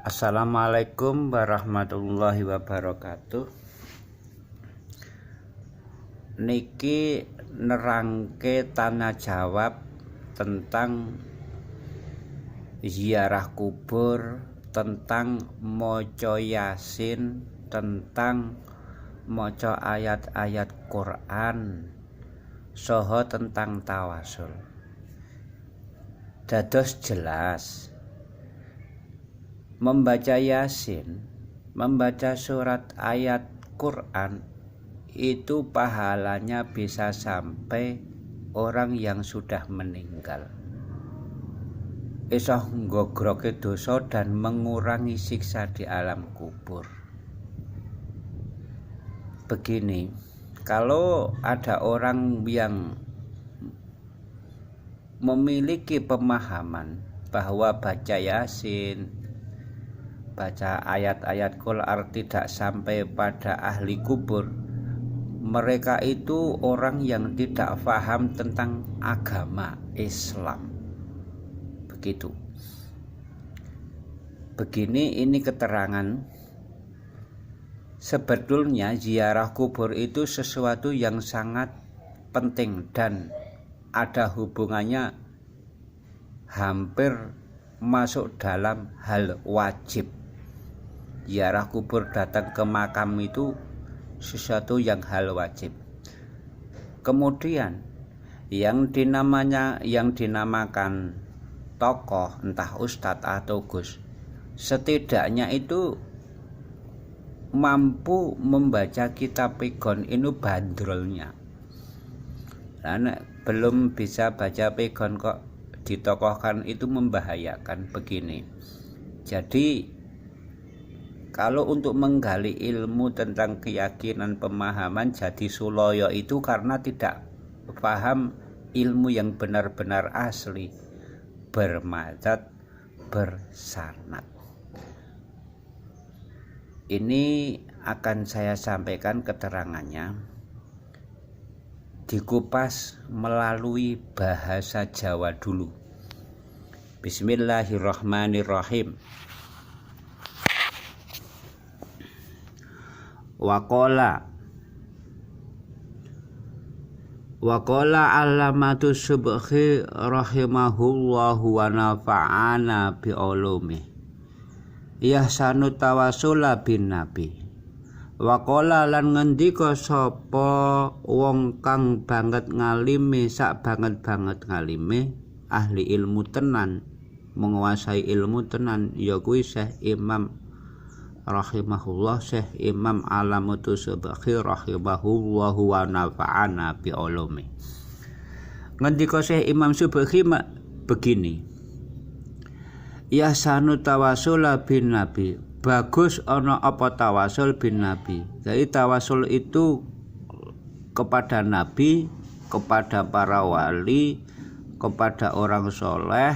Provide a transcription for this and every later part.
Assalamualaikum warahmatullahi wabarakatuh. Niki nerangke tanya jawab tentang ziarah kubur, tentang maca Yasin, tentang maca ayat-ayat Quran, saha tentang tawasul. Dados jelas, membaca Yasin, membaca surat ayat Quran itu pahalanya bisa sampai orang yang sudah meninggal. Iso nggogroke dosa dan mengurangi siksa di alam kubur. Begini, kalau ada orang yang memiliki pemahaman bahwa baca Yasin, baca ayat-ayat Quran tidak sampai pada ahli kubur, mereka itu orang yang tidak paham tentang agama Islam. Begitu. Begini ini keterangan. Sebetulnya ziarah kubur itu sesuatu yang sangat penting dan ada hubungannya hampir masuk dalam hal wajib. Ziarah kubur, datang ke makam itu sesuatu yang hal wajib. Kemudian yang dinamakan tokoh, entah ustadz atau gus, setidaknya itu mampu membaca kitab pegon ini bandrolnya. Karena belum bisa baca pegon kok ditokohkan, itu membahayakan. Begini, jadi kalau untuk menggali ilmu tentang keyakinan, pemahaman, jadi suloyo itu karena tidak paham ilmu yang benar-benar asli, bermadzhab, bersanad. Ini akan saya sampaikan keterangannya, dikupas melalui bahasa Jawa dulu. Bismillahirrahmanirrahim. Waqala Alamatu Subhi rahimahullahu wa nafa'ana bi ulumi yahsanu tawasula bin nabi. Waqala lan ngendika sapa wong kang banget ngalime, sak banget ngalime, ahli ilmu tenan, menguasai ilmu tenan, ya kuwi Syekh Imam rahimahullah, Syekh Imam Alamatu Subhi rahimahullahu wa nafa'ana bi ulumi. Ngendika Syekh Imam Subhi begini, yahsanu tawasula bin nabi, bagus ana apa tawasul bin nabi. Jadi tawasul itu kepada nabi, kepada para wali, kepada orang soleh,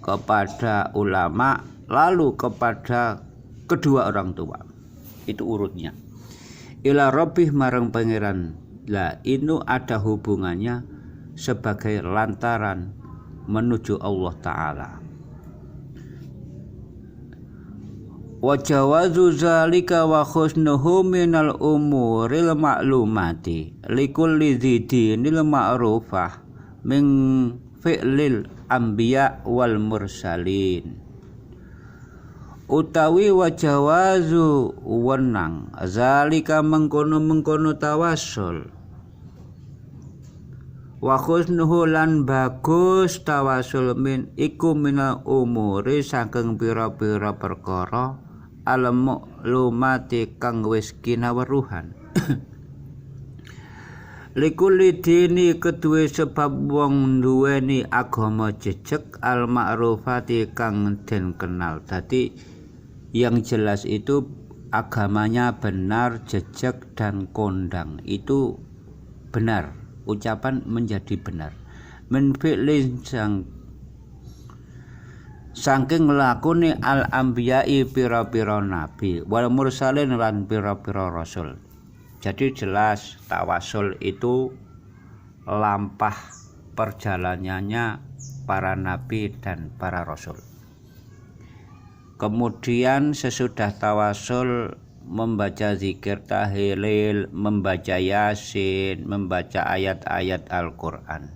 kepada ulama, lalu kepada kedua orang tua. Itu urutnya. Ila rabbih, marang pangeran. Lah ini ada hubungannya sebagai lantaran menuju Allah Ta'ala. Wa jawazu zalika wa khusnuhu minal umuril ma'lumati likulli dzidinil ma'rufah min fi'lil anbiya wal mursalin. Utawi wa jawazu wenang zalika mengkono tawasul, wa khusnuhu lan bagus tawasul min iku minal umuri saking pira-pira perkara al-ma'lumati kang wis kinaweruhan. Likuli dini kedue sebab wong duweni agama jejeg, al-ma'rufati kang den kenal. Dadi yang jelas itu agamanya benar, jejeg dan kondang, itu benar, ucapan menjadi benar. Min fi'lin saking lakune al anbiya'i pira-pira nabi, wal mursalin lan pira-pira rasul. Jadi jelas tawasul itu lampah perjalanannya para nabi dan para rasul. Kemudian sesudah tawasul membaca zikir tahlil, membaca yasin, membaca ayat-ayat Al-Quran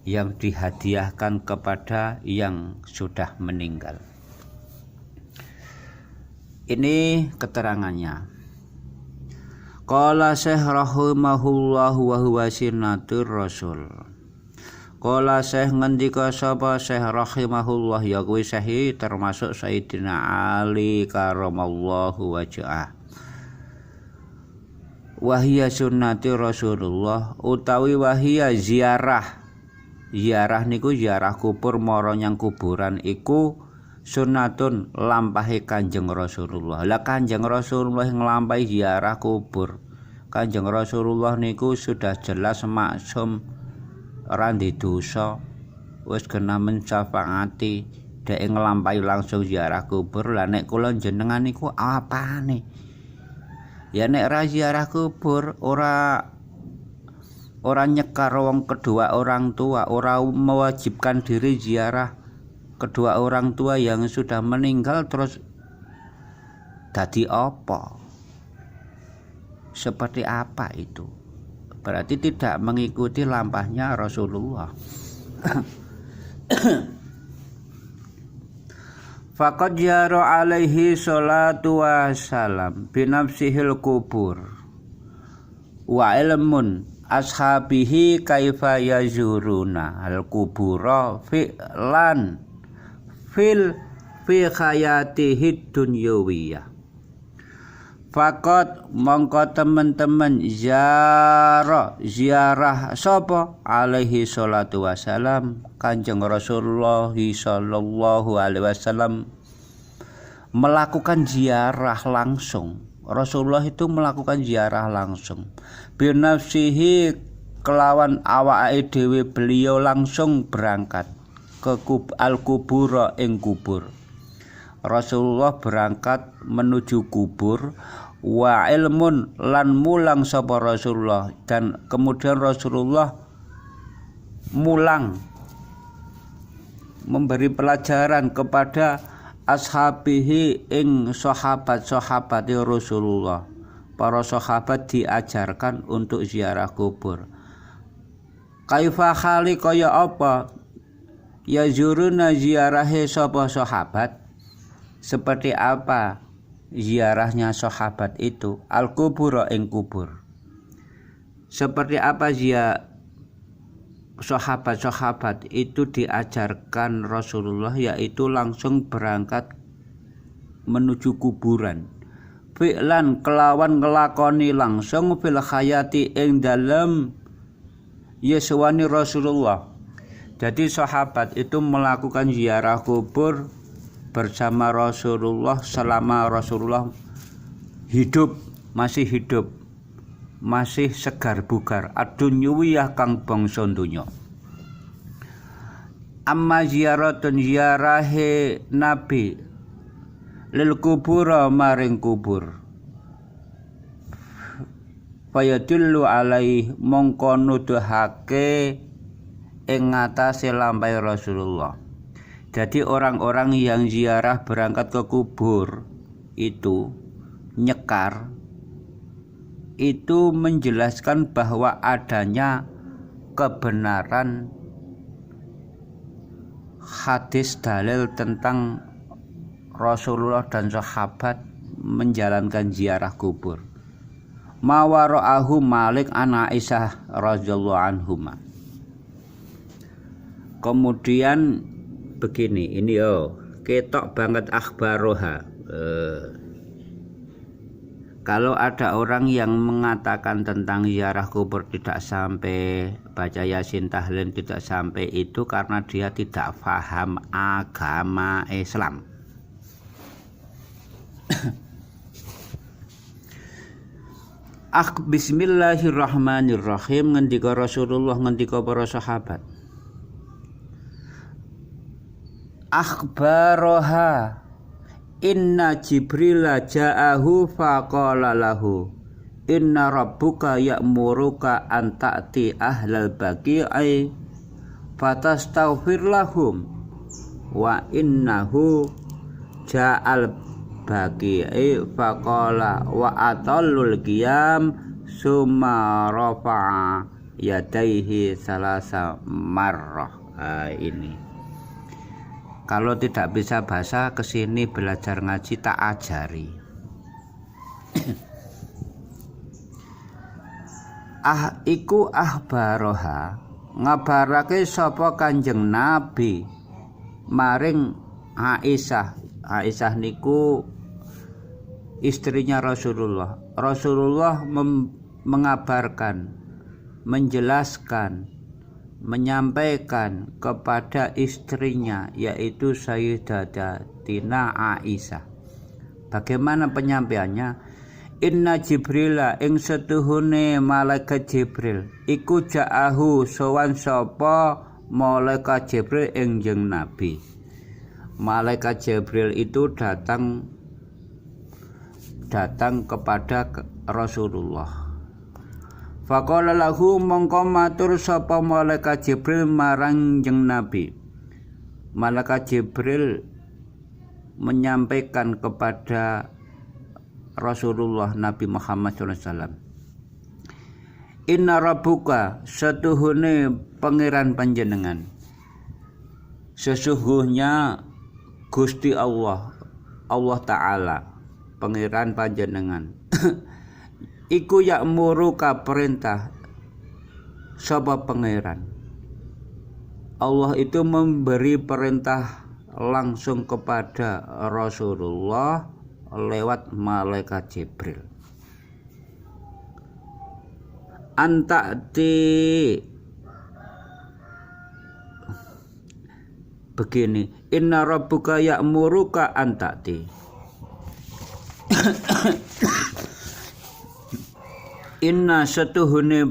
yang dihadiahkan kepada yang sudah meninggal. Ini keterangannya. Qala Syekh rahimahullah wa huwa sunnatur rasul. Qala Syekh ngendika sapa Syekh rahimahullah ya kuwi Syekh termasuk Sayyidina Ali karamallahu wajhah. Wahia sunnati Rasulullah utawi wahia ziarah. Ziarah niku ziarah kubur mara nyang kuburan iku sunnatun lampahi Kanjeng Rasulullah. Lah Kanjeng Rasulullah nglampahi ziarah kubur. Kanjeng Rasulullah niku sudah jelas maksum ora ndek dosa, wis kena mencafaati dhek nglampahi langsung ziarah kubur. Lah nek kula jenengan niku apane? Ya nek ra ziarah kubur ora nyekar wong kedua orang tua, ora mewajibkan diri ziarah kedua orang tua yang sudah meninggal terus dadi apa? Seperti apa itu? Berarti tidak mengikuti lampahnya Rasulullah. Faqad jara alaihi salatu wassalam binafsihil kubur wa ilmun ashabihi kaifa yazuruna al kubura fi'lan fi khayatihi dunyawiyah. Fakot mongko teman-teman ziarah sapa alaihi salatu wasalam Kanjeng Rasulullah sallallahu alaihi wasallam melakukan ziarah langsung. Rasulullah itu melakukan ziarah langsung. Binafsihi kelawan awake dhewe beliau langsung berangkat ke al-kubur ing kubur. Rasulullah berangkat menuju kubur wa ilmun lan mulang sapa Rasulullah, dan kemudian Rasulullah mulang memberi pelajaran kepada ashabihi ing sahabat-sahabat Rasulullah. Para sahabat diajarkan untuk ziarah kubur. Kaifa khali kaya apa ya zuruna ziarahe sapa sahabat? Seperti apa ziarahnya sahabat itu al-kubur ing kubur. Seperti apa sahabat-sahabat itu diajarkan Rasulullah, yaitu langsung berangkat menuju kuburan. Fi'lan kelawan ngelakoni langsung fil khayati ing dalem yeswani Rasulullah. Jadi sahabat itu melakukan ziarah kubur bersama Rasulullah selama Rasulullah masih hidup, masih segar bugar, adunyuwiyah kang bangsa donya. Amma ziyaratun ziyarahe Nabi lil kubura maring kubur. Fayadillu alaih mongko nuduhake ing ngatasé lampahe Rasulullah. Jadi orang-orang yang ziarah berangkat ke kubur itu nyekar, itu menjelaskan bahwa adanya kebenaran hadis dalil tentang Rasulullah dan sahabat menjalankan ziarah kubur. Mawara'ahu Malik an Aisyah radhiyallahu anhuma. Kemudian begini, ini ketok banget akhbaroha. Kalau ada orang yang mengatakan tentang ziarah kubur tidak sampai, baca yasin tahlil tidak sampai, itu karena dia tidak paham agama Islam. Bismillahirrahmanirrahim, ngendika Rasulullah, ngendika para sahabat. Akhbaroha inna Jibrila ja'ahu faqala lahu inna rabbuka ya'muruka an ta'ti ahlal baqi'i fatastaghfir lahum wa innahu ja'al baqi'i faqala wa atallul qiyam summa rafa'a yadaihi salasa marrah. Ini kalau tidak bisa bahasa kesini belajar ngaji tak ajari. Iku ahbaroha ngabarake sapa Kanjeng Nabi maring Aisyah. Aisyah niku istrinya Rasulullah. Rasulullah mengabarkan, menjelaskan, menyampaikan kepada istrinya yaitu Sayyidatina Aisyah. Bagaimana penyampaiannya? Inna Jibrila ing setuhune malaikat Jibril iku ja'ahu sowan sapa malaikat Jibril enjing Nabi. Malaikat Jibril itu datang kepada Rasulullah. Faqala lahu mongko matur sapa malaikat Jibril marang jeng Nabi. Malaikat Jibril menyampaikan kepada Rasulullah Nabi Muhammad SAW. Inna rabbuka setuhune pangeran panjenengan. Sesungguhnya Gusti Allah Ta'ala pangeran panjenengan iku ya'muru ka perintah sapa pangeran. Allah itu memberi perintah langsung kepada Rasulullah lewat malaikat Jibril. Anta'ti begini, inna rabbuka ya'muruka anta'ti. Inna setuhune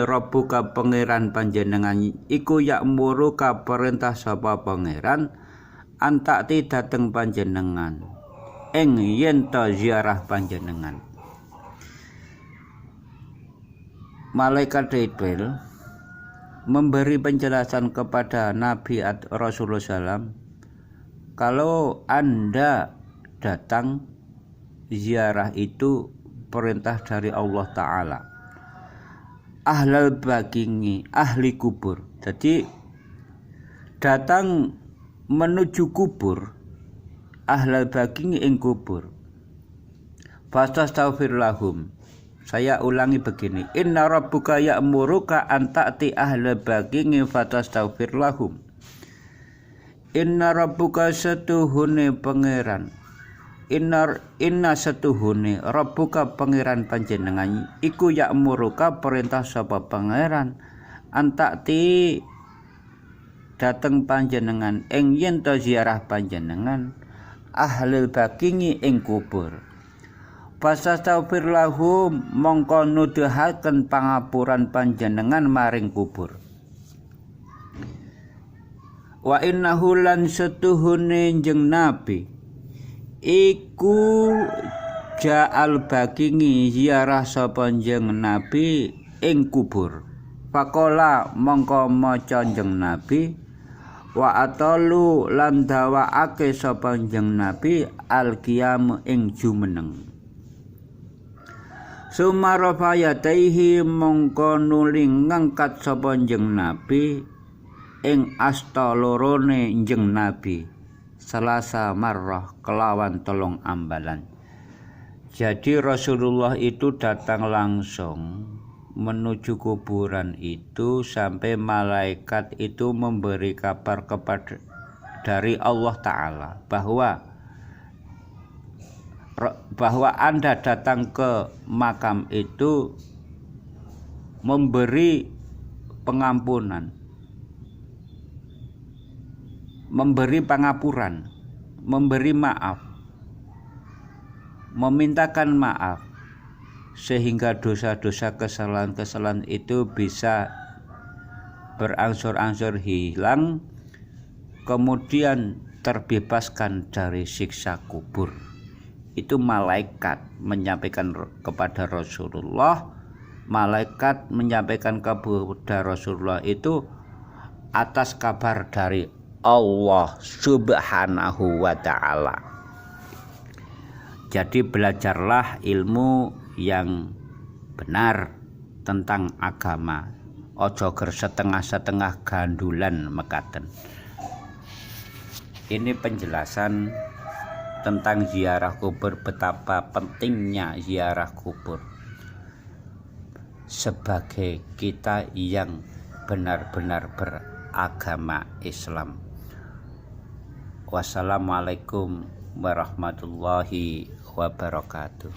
rabbuka pangeran panjenengan iku ya'muruka perintah sapa pangeran anta'ti dateng panjenengan ing yen ta ziarah panjenengan. Malaikat Jibril memberi penjelasan kepada Nabi Rasulullah SAW, kalau Anda datang ziarah itu perintah dari Allah Ta'ala. Ahlal bagingi, ahli kubur. Jadi datang menuju kubur, ahlal bagingi ing kubur. Fastaghfir lahum. Saya ulangi begini, inna rabbuka ya'muruka an ta'ti ahlal bagingi fastaghfir lahum. Inna rabbuka setuhune pangeran. Inna setuhune rabbuka pangeran panjenengan iku ya'muruka perintah sapa pangeran anta'ti dateng panjenengan ing yen to ziarah panjenengan ahlul bagingi ing kubur. Fastaghfir lahum mongko nuduhaken pangapuran panjenengan maring kubur. Wa innahu lan setuhune jeng Nabi iku ja'al bagingi ziarah sapa jeng Nabi ing kubur. Faqala mongko maca jeng Nabi wa atalu lan dawaake sapa jeng Nabi al-qiyam ing jumeneng. Sumarafa yataihi mongko nuli ngangkat sapa jeng Nabi ing asta lorone jeng Nabi salasa marrah kelawan tolong ambalan. Jadi Rasulullah itu datang langsung menuju kuburan itu sampai malaikat itu memberi kabar kepada dari Allah Ta'ala bahwa Anda datang ke makam itu memberi pengampunan, memberi pengapuran, memberi maaf, memintakan maaf, sehingga dosa-dosa kesalahan-kesalahan itu bisa berangsur-angsur hilang, kemudian terbebaskan dari siksa kubur. Itu malaikat menyampaikan kepada Rasulullah. Malaikat menyampaikan kepada Rasulullah itu atas kabar dari Allah Subhanahu wa ta'ala. Jadi belajarlah ilmu yang benar tentang agama. Ojo ger setengah-setengah gandulan mekaten. Ini penjelasan tentang ziarah kubur, betapa pentingnya ziarah kubur sebagai kita yang benar-benar beragama Islam. Wassalamualaikum warahmatullahi wabarakatuh.